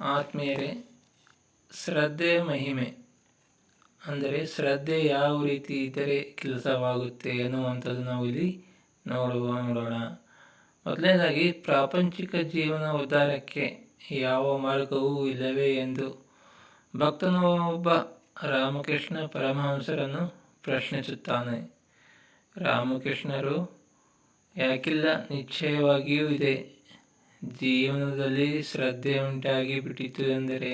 ಆತ್ಮೀಯರೇ, ಶ್ರದ್ಧೆಯ ಮಹಿಮೆ ಅಂದರೆ ಶ್ರದ್ಧೆ ಯಾವ ರೀತಿ ಇದ್ದರೆ ಕೆಲಸವಾಗುತ್ತೆ ಎನ್ನುವಂಥದ್ದು ನಾವು ಇಲ್ಲಿ ನೋಡೋಣ. ಮೊದಲನೇದಾಗಿ, ಪ್ರಾಪಂಚಿಕ ಜೀವನ ಉದ್ಧಾರಕ್ಕೆ ಯಾವ ಮಾರ್ಗವೂ ಇಲ್ಲವೇ ಎಂದು ಭಕ್ತನೊಬ್ಬ ರಾಮಕೃಷ್ಣ ಪರಮಹಂಸರನ್ನು ಪ್ರಶ್ನಿಸುತ್ತಾನೆ. ರಾಮಕೃಷ್ಣರು, ಯಾಕಿಲ್ಲ, ನಿಶ್ಚಯವಾಗಿಯೂ ಇದೆ. ಜೀವನದಲ್ಲಿ ಶ್ರದ್ಧೆ ಉಂಟಾಗಿ ಬಿಟ್ಟಿತು ಎಂದರೆ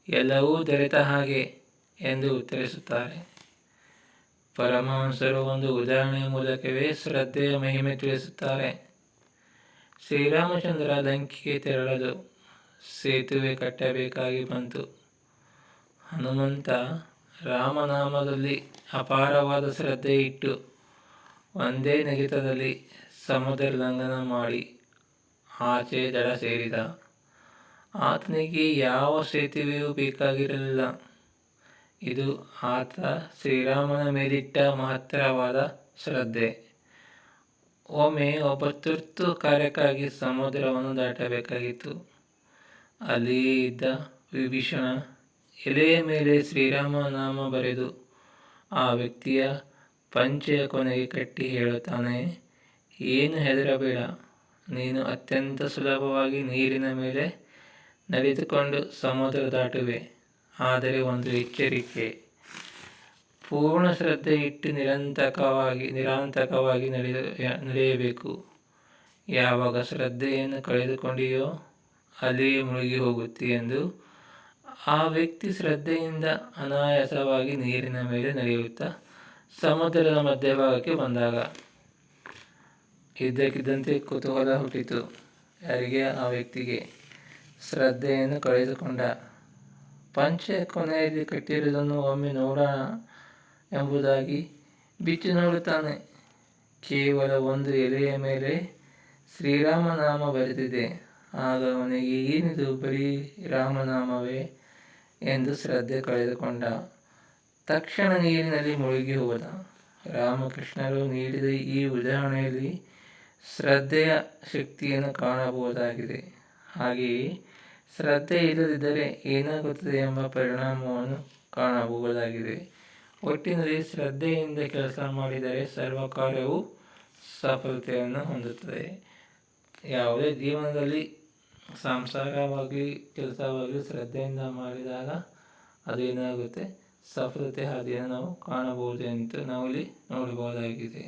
ಎಲ್ಲವೂ ದೊರೆತ ಹಾಗೆ ಎಂದು ಉತ್ತರಿಸುತ್ತಾರೆ. ಪರಮಹಂಸರು ಒಂದು ಉದಾಹರಣೆಯ ಮೂಲಕವೇ ಶ್ರದ್ಧೆಯ ಮಹಿಮೆ ತಿಳಿಸುತ್ತಾರೆ. ಶ್ರೀರಾಮಚಂದ್ರ ಲಂಕೆಗೆ ತೆರಳಲು ಸೇತುವೆ ಕಟ್ಟಬೇಕಾಗಿ ಬಂತು. ಹನುಮಂತ ರಾಮನಾಮದಲ್ಲಿ ಅಪಾರವಾದ ಶ್ರದ್ಧೆ ಇಟ್ಟು ಒಂದೇ ನೆಗೆತದಲ್ಲಿ ಸಮುದ್ರ ಲಂಘನ ಮಾಡಿ ಆಚೆ ದಡ ಸೇರಿದ. ಆತನಿಗೆ ಯಾವ ಸೇತುವೆಯೂ ಬೇಕಾಗಿರಲಿಲ್ಲ. ಇದು ಆತ ಶ್ರೀರಾಮನ ಮೇಲಿಟ್ಟ ಮಹತ್ತರವಾದ ಶ್ರದ್ಧೆ. ಒಮ್ಮೆ ಒಬ್ಬ ತುರ್ತು ಕಾರ್ಯಕ್ಕಾಗಿ ಸಮುದ್ರವನ್ನು ದಾಟಬೇಕಾಗಿತ್ತು. ಅಲ್ಲಿಯೇ ಇದ್ದ ವಿಭೀಷಣ ಎಲೆಯ ಮೇಲೆ ಶ್ರೀರಾಮ ನಾಮ ಬರೆದು ಆ ವ್ಯಕ್ತಿಯ ಪಂಚೆಯ ಕೊನೆಗೆ ಕಟ್ಟಿ ಹೇಳುತ್ತಾನೆ, ಏನು ಹೆದರಬೇಡ, ನೀನು ಅತ್ಯಂತ ಸುಲಭವಾಗಿ ನೀರಿನ ಮೇಲೆ ನಡೆದುಕೊಂಡು ಸಮುದ್ರ ದಾಟುವೆ. ಆದರೆ ಒಂದು ಎಚ್ಚರಿಕೆ, ಪೂರ್ಣ ಶ್ರದ್ಧೆ ಇಟ್ಟು ನಿರಾಂತಕವಾಗಿ ನಡೆಯಬೇಕು. ಯಾವಾಗ ಶ್ರದ್ಧೆಯನ್ನು ಕಳೆದುಕೊಂಡಿಯೋ ಅಲ್ಲಿಯೇ ಮುಳುಗಿ ಹೋಗುತ್ತೆ ಎಂದು ಆ ವ್ಯಕ್ತಿ ಶ್ರದ್ಧೆಯಿಂದ ಅನಾಯಾಸವಾಗಿ ನೀರಿನ ಮೇಲೆ ನಡೆಯುತ್ತಾ ಸಮುದ್ರದ ಮಧ್ಯಭಾಗಕ್ಕೆ ಬಂದಾಗ ಇದ್ದಕ್ಕಿದ್ದಂತೆ ಕುತೂಹಲ ಹುಟ್ಟಿತು. ಯಾರಿಗೆ? ಆ ವ್ಯಕ್ತಿಗೆ. ಶ್ರದ್ಧೆಯನ್ನು ಕಳೆದುಕೊಂಡ. ಪಂಚೆಯ ಕೊನೆಯಲ್ಲಿ ಕಟ್ಟಿರುವುದನ್ನು ಒಮ್ಮೆ ನೋಡೋಣ ಎಂಬುದಾಗಿ ಬಿಚ್ಚಿ ನೋಡುತ್ತಾನೆ. ಕೇವಲ ಒಂದು ಎಲೆಯ ಮೇಲೆ ಶ್ರೀರಾಮನಾಮ ಬರೆದಿದೆ. ಆಗ ಅವನಿಗೆ ಏನಿದು, ಬರೀ ರಾಮನಾಮವೇ ಎಂದು ಶ್ರದ್ಧೆ ಕಳೆದುಕೊಂಡ. ತಕ್ಷಣ ನೀರಿನಲ್ಲಿ ಮುಳುಗಿ ಹೋದ. ರಾಮಕೃಷ್ಣರು ನೀಡಿದ ಈ ಉದಾಹರಣೆಯಲ್ಲಿ ಶ್ರದ್ಧೆಯ ಶಕ್ತಿಯನ್ನು ಕಾಣಬಹುದಾಗಿದೆ. ಹಾಗೆಯೇ ಶ್ರದ್ಧೆ ಇಲ್ಲದಿದ್ದರೆ ಏನಾಗುತ್ತದೆ ಎಂಬ ಪರಿಣಾಮವನ್ನು ಕಾಣಬಹುದಾಗಿದೆ. ಒಟ್ಟಿನಲ್ಲಿ ಶ್ರದ್ಧೆಯಿಂದ ಕೆಲಸ ಮಾಡಿದರೆ ಸರ್ವ ಕಾರ್ಯವೂ ಸಫಲತೆಯನ್ನು ಹೊಂದುತ್ತದೆ. ಯಾವುದೇ ಜೀವನದಲ್ಲಿ ಸಂಸಾರವಾಗಲಿ ಕೆಲಸವಾಗಲಿ ಶ್ರದ್ಧೆಯಿಂದ ಮಾಡಿದಾಗ ಅದು ಏನಾಗುತ್ತೆ, ಸಫಲತೆ ಹಾದಿಯನ್ನು ನಾವು ಕಾಣಬಹುದು ಅಂತ ನಾವಿಲ್ಲಿ ನೋಡಬಹುದಾಗಿದೆ.